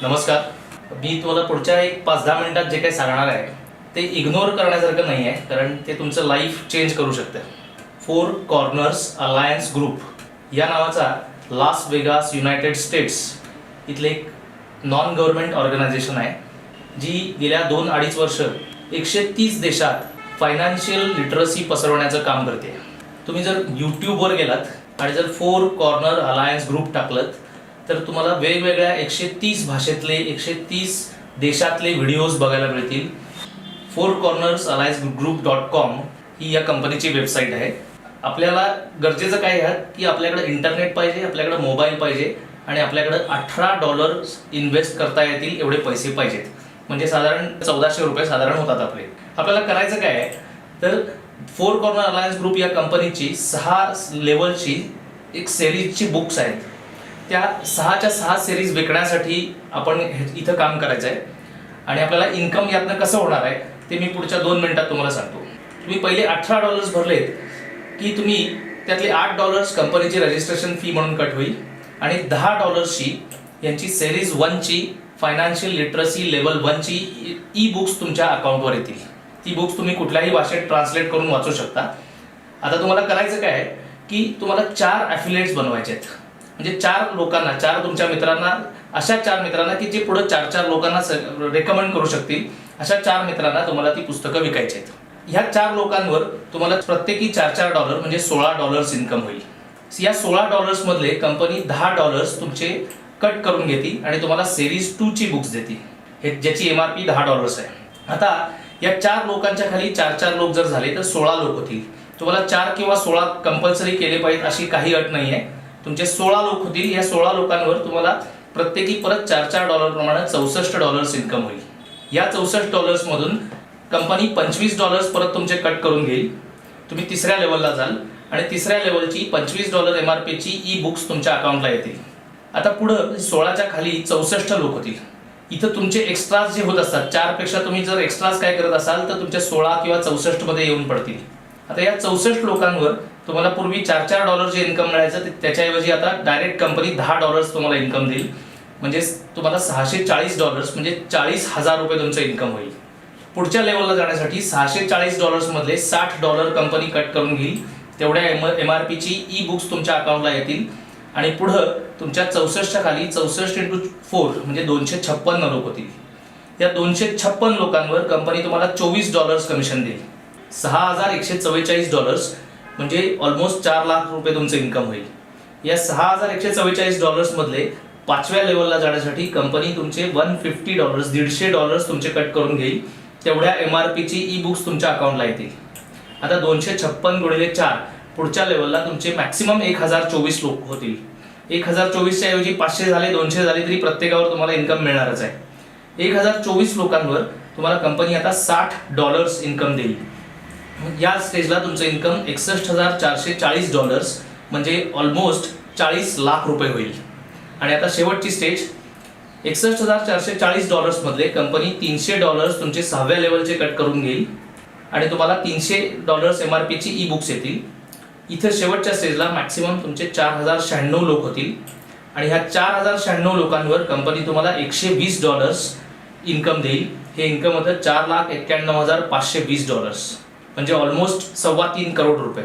नमस्कार. मी तुम्हाला पुढच्या एक 5-10 मिनिटात जे काही सांगणार आहे ते इग्नोर करण्यासारखं नाही आहे, कारण ते तुमचं लाईफ चेंज करू शकतं. फोर कॉर्नर्स अलायन्स ग्रुप या नावाचा लास वेगास युनायटेड स्टेट्स इथले एक नॉन गव्हर्नमेंट ऑर्गनायझेशन आहे, जी गेल्या 2-2.5 वर्ष 130 देशात फायनान्शियल लिटरसी पसरवण्याचं काम करते. तुम्ही जर यूट्यूबवर गेलात आणि जर फोर कॉर्नर अलायन्स ग्रुप टाकलत तर तुम्हाला वेगवेगळ्या 130 भाषेतले 130 देशातले व्हिडिओज बघायला मिळतील. फोर कॉर्नर्स अलायन्स ग्रुप.com ही या कंपनीची वेबसाईट आहे. आपल्याला गरजेचं काय आहे की आपल्याकडे इंटरनेट पाहिजे, आपल्याकडे मोबाईल पाहिजे आणि आपल्याकडे $18 इन्व्हेस्ट करता येतील एवढे पैसे पाहिजेत. म्हणजे साधारण 1400 रुपये साधारण होतात आपले. आपल्याला करायचं काय आहे तर फोर कॉर्नर अलायन्स ग्रुप या कंपनीची 6 लेवलची एक सिरीजची बुक्स आहेत. त्या 6च्या 6 सिरीज विकण्यासाठी आपण इथं काम करायचं आहे आणि आपल्याला इन्कम यातनं कसं होणार आहे ते मी पुढच्या 2 मिनिटात तुम्हाला सांगतो. तुम्ही पहिले $18 भरलेत की तुम्ही त्यातले $8 कंपनीची रजिस्ट्रेशन फी म्हणून कट होईल आणि $10ची यांची सिरीज 1ची फायनान्शियल लिटरसी लेवल 1ची ई बुक्स तुमच्या अकाउंटवर येतील. ती बुक्स तुम्ही कुठल्याही भाषेत ट्रान्सलेट करून वाचू शकता. आता तुम्हाला करायचं काय आहे की तुम्हाला 4 ॲफिलिएट्स बनवायचे आहेत. म्हणजे 4 लोकांना, 4 तुमच्या मित्रांना, अशा 4 मित्रांना की जे पुढे 4 लोकांना रेकमेंड करू शकतील, अशा 4 मित्रांना तुम्हाला ती पुस्तकं विकायची आहेत. ह्या 4 लोकांवर तुम्हाला प्रत्येकी $4 म्हणजे $16 इन्कम होईल. या $16 मधले कंपनी $10 तुमचे कट करून घेते आणि तुम्हाला सिरीज 2ची बुक्स देते, हे ज्याची MRP $10 आहे. आता या 4 लोकांच्या खाली 4 लोक जर झाले तर 16 लोक होतील. तुम्हाला 4 किंवा 16 कंपल्सरी केले पाहिजेत अशी काही अट नाही आहे. तुमचे 16 लोक होतील. या 16 लोकांवर तुम्हाला प्रत्येकी परत $4 प्रमाणे $64 इन्कम होईल. या $64 मधून कंपनी $25 परत तुमचे कट करून घेईल. तुम्ही 3ऱ्या लेवलला जाल आणि 3ऱ्या लेवलची $25 MRPची ई बुक्स तुमच्या अकाउंटला येतील. आता पुढं 16च्या खाली 64 लोक होतील. इथं तुमचे एक्स्ट्राज जे होत असतात, 4 पेक्षा तुम्ही जर एक्स्ट्राज काय करत असाल तर तुमच्या 16 किंवा 64 मध्ये येऊन पडतील. आता या 64 लोकांवर तुम्हाला पूर्वी $4 जे इन्कम मिळायचं त्याच्याऐवजी आता डायरेक्ट कंपनी $10 तुम्हाला इन्कम देईल. म्हणजे तुम्हाला $640 म्हणजे ₹40,000 तुमचं इन्कम होईल. पुढच्या लेवलला जाण्यासाठी $640 मधले $60 कंपनी कट करून घेईल. तेवढ्या MRPची ई बुक्स तुमच्या अकाउंटला येतील आणि पुढं तुमच्या 64च्या खाली 64 × 4 म्हणजे 256 लोक होतील. या 256 लोकांवर कंपनी तुम्हाला $24 कमिशन देईल. $6,144 म्हणजे ऑलमोस्ट $4 लाख तुमचं इन्कम होईल. या $6,144 मधले 5व्या लेवलला जाण्यासाठी कंपनी तुमचे $150 तुमचे कट करून घेईल. तेवढ्या MRPची ई बुक्स तुमच्या अकाउंटला येतील. आता 256 × 4 पुढच्या लेवलला तुमचे मॅक्सिमम 1024 लोक होतील. 1024च्या ऐवजी 500 झाले, 200 झाले तरी प्रत्येकावर तुम्हाला इन्कम मिळणारच आहे. 1024 लोकांवर तुम्हाला कंपनी आता $60 इन्कम देईल. या स्टेजला तुमचं इन्कम $61,440 म्हणजे ऑलमोस्ट $40 लाख होईल. आणि आता शेवटची स्टेज $61,440 मधले कंपनी $300 तुमचे 6व्या लेवलचे कट करून घेईल आणि तुम्हाला $300 MRPची ई बुक्स येतील. इथे शेवटच्या स्टेजला मॅक्सिमम तुमचे 4096 लोक होतील आणि ह्या 4096 लोकांवर कंपनी तुम्हाला $120 इन्कम देईल. हे इन्कम होतं $4,91,520 म्हणजे ऑलमोस्ट $3.25 करोड.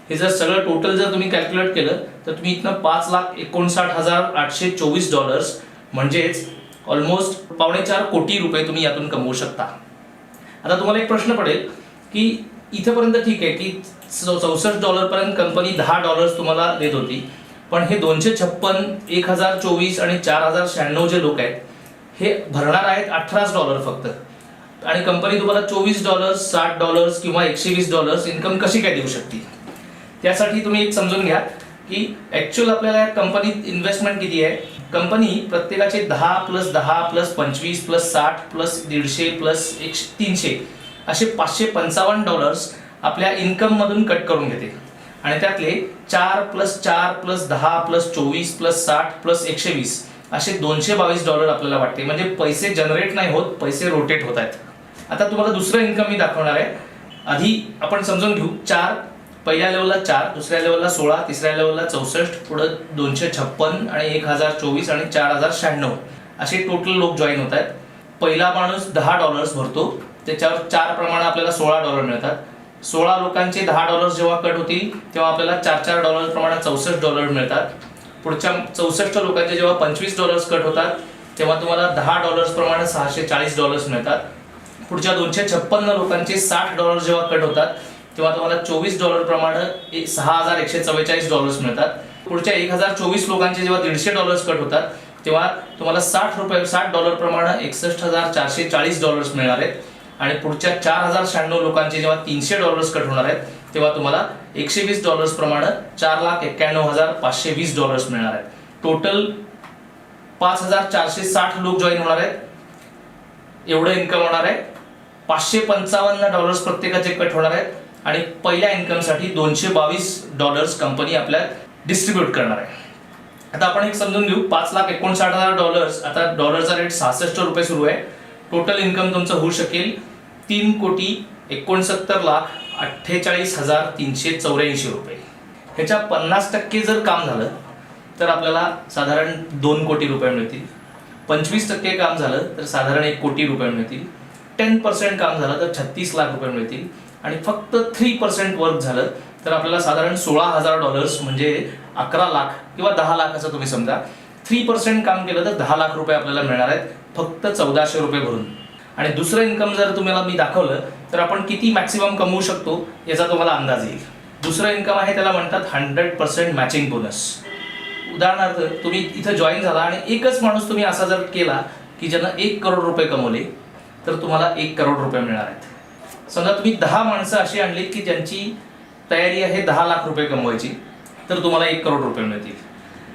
हे जर सगळं टोटल जर तुम्ही कॅल्क्युलेट केलं तर तुम्ही इथनं $5,59,824 म्हणजेच ऑलमोस्ट $4.25 कोटी तुम्ही यातून कमवू शकता. आता तुम्हाला एक प्रश्न पडेल की इथेपर्यंत ठीक आहे की $64 पर्यंत कंपनी $10 तुम्हाला देत होती, पण हे 256, 1024 आणि 4096 जे लोक आहेत हे भरणार आहेत $18 फक्त आणि कंपनी तुम्हाला $24, $60 किंवा $120 इन्कम कशी काय देऊ शकते. त्यासाठी तुम्ही एक समजून घ्या की ॲक्च्युअल आपल्याला कंपनीत इन्व्हेस्टमेंट किती आहे. कंपनी प्रत्येकाचे 10 + 10 + 25 + 60 + 150 + 300 असे $555 आपल्या इन्कम मधून कट करून घेते आणि त्यातले 4 + 4 + 10 + 24 + 60 + 120 असे $222 आपल्याला वाटते. म्हणजे पैसे जनरेट नाही होत, पैसे रोटेट होत आहेत. आता तुम्हाला दुसरं इन्कम मी दाखवणार आहे. आधी आपण समजून घेऊ. 4 पहिल्या लेवलला 4, दुसऱ्या लेवलला 16, तिसऱ्या लेवलला 64, पुढे 256 आणि 1024 आणि 4096 असे टोटल लोक जॉईन होत आहेत. पहिला माणूस $10 भरतो, त्याच्यावर 4 प्रमाणे आपल्याला $16 मिळतात. 16 लोकांचे $10 जेव्हा कट होतील तेव्हा आपल्याला $4 प्रमाणे $64 मिळतात. पुढच्या 64 लोकांचे जेव्हा $25 कट होतात तेव्हा तुम्हाला $10 प्रमाणे $640 मिळतात. पुढच्या 256 लोकांचे $60 जेव्हा कट होतात तेव्हा तुम्हाला $24 प्रमाणे $6144 मिळतात. पुढच्या 1024 लोकांचे जेव्हा $150 कट होतात तेव्हा तुम्हाला $60 प्रमाणे $61,440 मिळणार आहेत. आणि पुढच्या 4096 लोकांचे जेव्हा $300 कट होणार आहेत तेव्हा तुम्हाला $120 प्रमाणे $4,91,520 मिळणार आहेत. टोटल 5460 लोक जॉईन होणार आहेत. एवढं इन्कम होणार आहे. $555 प्रत्येकाचे कट होणार आहेत आणि पहिल्या इन्कम साठी $222 कंपनी आपल्या डिस्ट्रीब्यूट करणार आहे. आता आपण एक समजून घेऊ. $5,59,000 आता डॉलरचा रेट 66 रुपये सुरू आहे. टोटल इन्कम तुमचं होऊ शकेल $3,69,48,384 रुपये. ह्याच्या 50% जर काम झालं तर आपल्याला साधारण 2 कोटी रुपये मिळतील. 25% काम झालं तर साधारण 1 कोटी रुपये मिळतील. 10% काम झालं तर 36 लाख रुपये मिळतील. आणि फक्त 3% वर्क झालं तर आपल्याला साधारण $16,000 म्हणजे 11 लाख किंवा 10 लाख असं तुम्ही समजा. 3% काम केलं तर 10 लाख रुपये आपल्याला मिळणार आहेत फक्त 1400 रुपये भरून. आणि दुसरं इन्कम जर तुम्हाला मी दाखवलं तर आपण किती मॅक्सिमम कमवू शकतो याचा तुम्हाला अंदाज येईल. दुसरं इन्कम आहे त्याला म्हणतात 100% मॅचिंग बोनस. उदाहरणार्थ तुम्ही इथं जॉईन झाला आणि एकच माणूस तुम्ही असा जर केला की ज्यानं 1 करोड रुपये कमवले तर तुम्हाला 1 करोड रुपये मिळणार आहेत. समजा तुम्ही 10 माणसं अशी आणली की ज्यांची तयारी आहे 10 लाख रुपये कमवायची तर तुम्हाला 1 करोड रुपये मिळतील.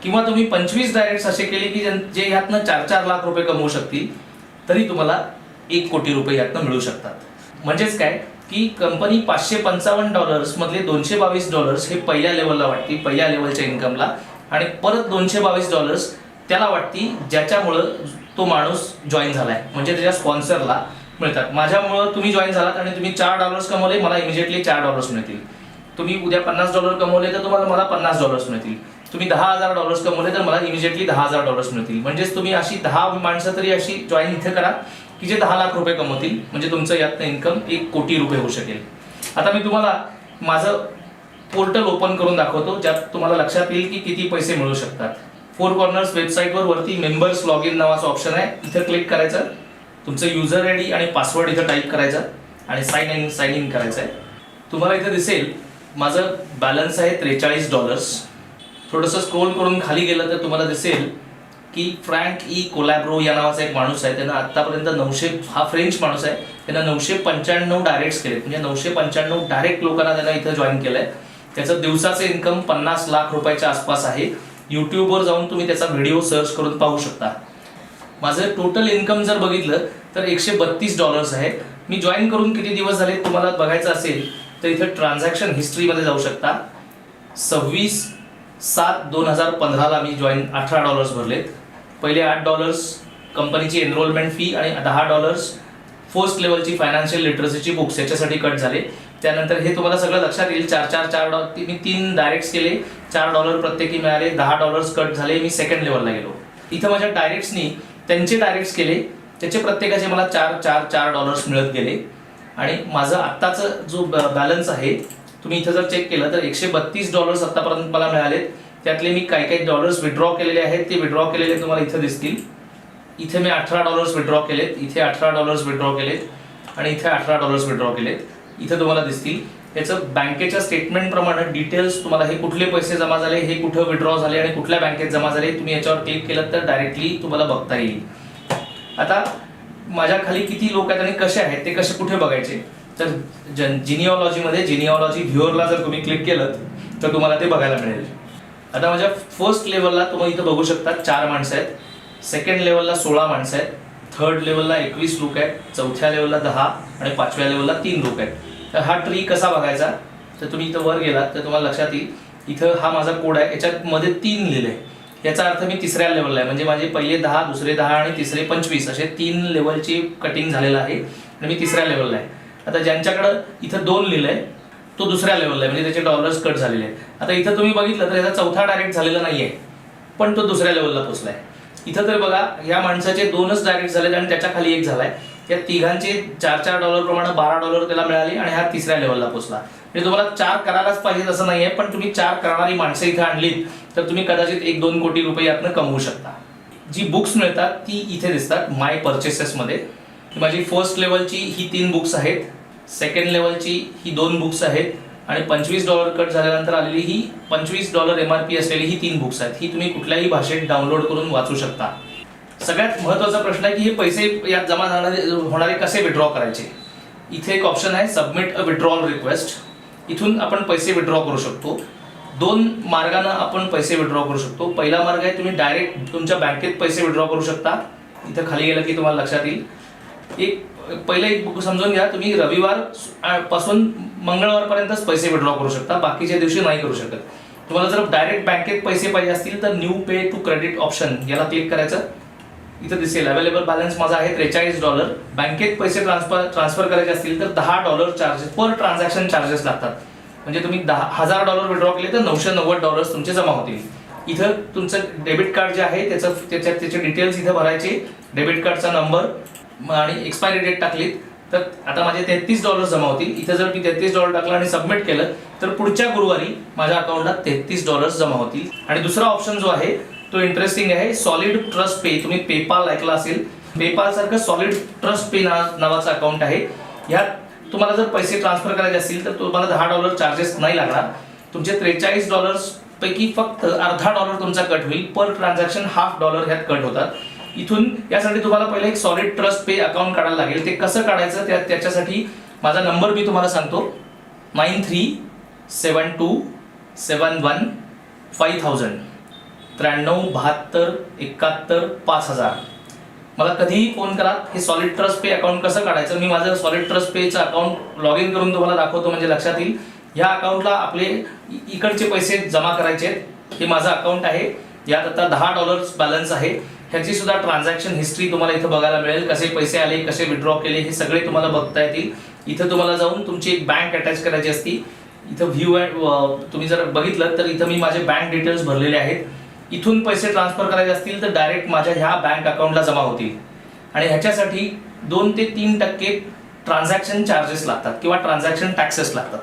किंवा तुम्ही 25 डायरेक्ट्स असे केले की जे ह्यातनं 4-4 लाख रुपये कमवू शकतील तरी तुम्हाला 1 कोटी रुपये यातनं मिळू शकतात. म्हणजेच काय की कंपनी $555 मधले $222 हे पहिल्या लेवलला वाटते, पहिल्या लेवलच्या इन्कमला. आणि परत $222 त्याला वाटती ज्याच्यामुळं तो माणूस जॉईन झालाय, म्हणजे त्याच्या स्पॉन्सरला मिळतात. माझ्यामुळं तुम्ही जॉईन झालात आणि तुम्ही $4 कमवले, मला इमिजिएटली $4 मिळतील. तुम्ही उद्या $50 कमवले तर तुम्हाला मला $50 मिळतील. तुम्ही $10,000 कमवले तर मला इमिजिएटली $10,000 मिळतील. म्हणजेच तुम्ही अशी 10 माणसं तरी अशी जॉईन इथे करा की जे 10 लाख रुपये कमवतील, म्हणजे तुमचं यातनं इन्कम 1 कोटी रुपये होऊ शकेल. आता मी तुम्हाला माझं पोर्टल ओपन करून दाखवतो ज्यात तुम्हाला लक्षात येईल की किती पैसे मिळू शकतात. 4 कॉर्नर्स वेबसाईटवर वरती मेंबर्स लॉग इन नावाचं ऑप्शन आहे. इथं क्लिक करायचं, तुमचं युजर आयडी आणि पासवर्ड इथं टाईप करायचा आणि साइन इन करायचं आहे. तुम्हाला इथं दिसेल माझं बॅलन्स आहे $43. थोडंसं स्क्रोल करून खाली गेलं तर तुम्हाला दिसेल की फ्रँक ई कोलॅब्रो या नावाचा एक माणूस आहे. त्यांना आतापर्यंत 900, हा फ्रेंच माणूस आहे, त्यांना 995 डायरेक्ट्स केलेत. म्हणजे 995 डायरेक्ट लोकांना त्यांना इथं जॉईन केलंय. त्याचं दिवसाचं इन्कम 50 लाख रुपयाच्या आसपास आहे. यूट्यूबवर जाऊन तुम्ही त्याचा व्हिडिओ सर्च करून पाहू शकता. माझं टोटल इन्कम जर बघितलं तर $132 आहे. मी जॉईन करून किती दिवस झाले तुम्हाला बघायचं असेल तर इथं ट्रान्झॅक्शन हिस्ट्रीमध्ये जाऊ शकता. 26/7/2015 मी जॉईन $18 भरलेत. पहिले $8 कंपनीची एनरोलमेंट फी आणि $10 फर्स्ट लेवलची फायनान्शियल लिटरसीची बुक्स याच्यासाठी कट झाले. त्यानंतर हे तुम्हाला सगळं लक्षात येईल. $4 मी 3 डायरेक्ट्स केले, $4 प्रत्येकी मिळाले, $10 कट झाले, मी सेकंड लेवलला गेलो. इथं माझ्या डायरेक्ट्सनी त्यांचे डायरेक्ट्स केले, त्याचे प्रत्येकाचे मला $4 मिळत गेले. आणि माझं आत्ताचं जो बॅलन्स आहे तुम्ही इथं जर चेक केलं तर $132 आतापर्यंत मला मिळालेत. त्यातले मी काही डॉलर्स विड्रॉ केलेले आहेत, ते विड्रॉ केलेले तुम्हाला इथं दिसतील. इथे मी $18 विड्रॉ केलेत, इथे $18 विड्रॉ केलेत आणि इथे $18 विड्रॉ केलेत. इथं तुम्हाला दिसतील. याचं बँकेच्या स्टेटमेंट प्रमाणे डिटेल्स तुम्हाला हे कुठले पैसे जमा झाले, हे कुठं विड्रॉ झाले आणि कुठल्या बँकेत जमा झाले तुम्ही याच्यावर क्लिक केलं तर डायरेक्टली तुम्हाला बघता येईल. आता माझ्या खाली किती लोक आहेत आणि कसे आहेत ते कसे कुठे बघायचे तर जिनिओलॉजीमध्ये जिनिओलॉजी व्ह्यूअरला जर तुम्ही क्लिक केलं तर तुम्हाला ते बघायला मिळेल. आता माझ्या फर्स्ट लेवलला तुम्ही इथं बघू शकता 4 माणसं आहेत, सेकंड लेवलला 16 माणसं आहेत, थर्ड लेवलला 21 लोक आहेत, चौथ्या लेवलला 10 आणि 5व्या लेवलला 3 लोक आहेत. तर हा ट्री कसा बघायचा तर तुम्ही इथं वर गेलात तर तुम्हाला लक्षात येईल इथं हा माझा कोड आहे, याच्यामध्ये 3 लिहिलंय. याचा अर्थ मी 3ऱ्या लेवलला आहे, म्हणजे माझे पहिले 10, दुसरे 10 आणि तिसरे 25 असे 3 लेवलची कटिंग झालेलं आहे आणि मी 3ऱ्या लेवलला आहे. आता ज्यांच्याकडं इथं 2 लिहिलंय तो 2ऱ्या लेवलला आहे, म्हणजे त्याचे डॉलर्स कट झालेले आहेत. आता इथं तुम्ही बघितलं तर याचा 4था डायरेक्ट झालेला नाहीये पण तो 2ऱ्या लेवलला पोहोचलाय. इथं तर बघा या माणसाचे 2च डायरेक्ट झालेत आणि त्याच्या खाली एक झालाय. या तिघांचे $4 प्रमाणे $12 त्याला मिळाली आणि हा तिसऱ्या लेवलला पोहोचला. म्हणजे तुम्हाला 4 करायलाच पाहिजे असं नाहीये, पण तुम्ही 4 करणारी माणसं इथे आणलीत तर तुम्ही कदाचित 1-2 कोटी रुपये यातनं कमवू शकता. जी बुक्स मिळतात ती इथे दिसतात माय परचेसेस मध्ये. माझी फर्स्ट लेवलची ही 3 बुक्स आहेत, सेकंड लेवलची ही 2 बुक्स आहेत आणि $25 कट झाल्यानंतर आलेली ही $25 MRP असलेली ही 3 बुक्स आहेत. ही तुम्ही कुठल्याही भाषेत डाउनलोड करून वाचू शकता. सगळ्यात महत्त्वाचा प्रश्न आहे की हे पैसे यात जमा होणारे कसे विड्रॉ करायचे. इथे एक ऑप्शन आहे सबमिट अ विड्रॉल रिक्वेस्ट. इथून आपण पैसे विड्रॉ करू शकतो. 2 मार्गाने आपण पैसे विड्रॉ करू शकतो. पहिला मार्ग आहे तुम्ही डायरेक्ट तुमच्या बँकेत पैसे विड्रॉ करू शकता. इथं खाली गेलं की तुम्हाला लक्षात येईल. एक समजून घ्या, तुम्ही रविवार पासून मंगळवारपर्यंतच पैसे विड्रॉ करू शकता, बाकीच्या दिवशी नाही करू शकत. तुम्हाला जर डायरेक्ट बँकेत पैसे पाहिजे असतील तर new pay to credit option याला क्लिक करायचं. इथं दिसेल अवेलेबल बॅलन्स माझा आहे $43. बँकेत पैसे ट्रान्सफर करायचे असतील तर $10 चार्जेस पर ट्रान्झॅक्शन चार्जेस लागतात. म्हणजे तुम्ही $1000 विड्रॉ केले तर $990 तुमचे जमा होतील. इथं तुमचं डेबिट कार्ड जे आहे त्याचे डिटेल्स इथं भरायचे. डेबिट कार्डचा नंबर आणि एक्सपायरी डेट टाकलीत तर आता माझे $33 जमा होतील. इथं जर मी $33 टाकलं आणि सबमिट केलं तर पुढच्या गुरुवारी माझ्या अकाउंटला $33 जमा होतील. आणि दुसरा ऑप्शन जो आहे तो इंटरेस्टिंग आहे, सॉलिड ट्रस्ट पे. तुम्ही पेपाल ऐकला असेल. पेपाल सारखं सॉलिड ट्रस्ट पे नावाचं अकाउंट आहे. यात तुम्हाला जर पैसे ट्रान्सफर करायचे असतील तर तुम्हाला $10 चार्जेस नाही लागणार. तुमचे $43 पैकी फक्त $अर्धा तुमचा कट होईल. पर ट्रान्झॅक्शन $1/2 ह्यात कट होतात. इथून यासाठी तुम्हाला पहिले एक सॉलिड ट्रस्ट पे अकाउंट काढायला लागेल. ते कसं काढायचं त्याच्यासाठी माझा नंबर मी तुम्हाला सांगतो, 9372715000 9372715000. मला कधीही फोन करा. हे सॉलिड ट्रस्ट पे अकाउंट कसं काढायचं मी माझं सॉलिड ट्रस्ट पेचं अकाउंट लॉग इन करून तुम्हाला दाखवतो, म्हणजे लक्षात येईल. या अकाउंटला आपले इकडचे पैसे जमा करायचे आहेत. हे माझं अकाउंट आहे. यात आता $10 बॅलन्स आहे. ह्याची सुद्धा ट्रान्झॅक्शन हिस्ट्री तुम्हाला इथं बघायला मिळेल. कसे पैसे आले, कसे विड्रॉ केले हे सगळे तुम्हाला बघता येतील. इथं तुम्हाला जाऊन तुमची एक बँक अटॅच करायची असती. इथं व्ह्यू तुम्ही जर बघितलं तर इथं मी माझे बँक डिटेल्स भरलेले आहेत. इथून पैसे ट्रान्सफर करायचे असतील तर डायरेक्ट माझ्या ह्या बँक अकाउंटला जमा होतील. आणि ह्याच्यासाठी 2 ते 3% ट्रान्झॅक्शन चार्जेस लागतात किंवा ट्रान्झॅक्शन टॅक्सेस लागतात.